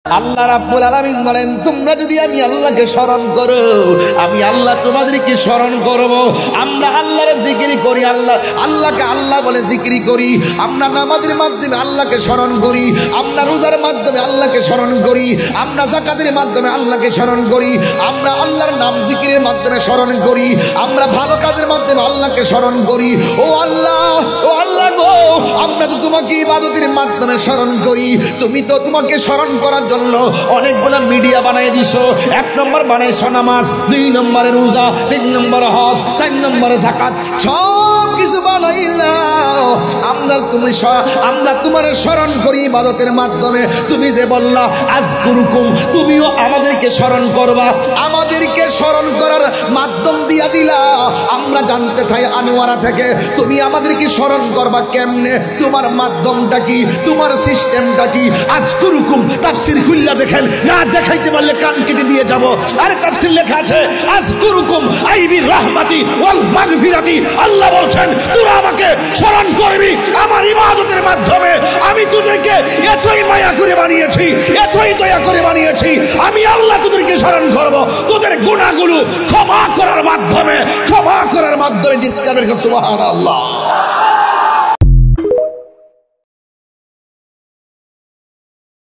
আল্লাহ রাব্বুল আলামিন বলেন, তোমরা যদি আমি আল্লাহকে স্মরণ করো, আমি আল্লাহ তোমাদেরকে স্মরণ করব। আমরা আল্লাহর জিকির করি, আল্লাহকে আল্লাহ বলে জিকির করি। আমরা নামাজের মাধ্যমে আল্লাহকে স্মরণ করি, আমরা রোজার মাধ্যমে আল্লাহকে স্মরণ করি, আমরা যাকাতের মাধ্যমে আল্লাহকে স্মরণ করি, আমরা আল্লাহর নাম জিকিরের মাধ্যমে স্মরণ করি, আমরা ভালো কাজের মাধ্যমে আল্লাহকে স্মরণ করি। ও আল্লাহ গো, আমরা তো তোমাকে ইবাদতের মাধ্যমে স্মরণ করি। তুমি তো তোমাকে স্মরণ করার জন্য অনেকগুলো মিডিয়া বানাই দিছো। 1 নম্বর বানাইছো নামাজ, 2 নম্বরে রোজা, 3 নম্বরে হজ, 4 নম্বরে যাকাত, সব কিছু বানাইলাও। আমরা তোমার স্মরণ করি ইবাদতের মাধ্যমে। তুমি যে বললা আযকুরুকুম, তুমিও আমাদেরকে স্মরণ করবা। আমাদেরকে স্মরণ করার মাধ্যম দিয়া দিলা। আমরা জানতে চাই আনোয়ারা থেকে, তুমি আমাদেরকে স্মরণ করবা কেমনে? তোমার মাধ্যমটা কি? তোমার সিস্টেমটা কি? আযকুরুকুম তাফসীর খুললা দেখেন, না দেখাইতে পারলে কান কেটে দিয়ে যাব। আরে তাফসীর লেখা আছে আযকুরুকুম আই বিরহমাতি ওয়াল মাগফিরাতি। আল্লাহ বলছেন তোরা আমাকে স্মরণ করবি আমার ইবাদতের মাধ্যমে। আমি তোদেরকে এতই মায়া করে বানিয়েছি, এতই দয়া করে বানিয়েছি। আমি আল্লাহ তোদেরকে স্মরণ করব তোদের গুনাহগুলো ক্ষমা করার মাধ্যমে, ক্ষমা করার মাধ্যমে। চিৎকার করে সুবহানাল্লাহ।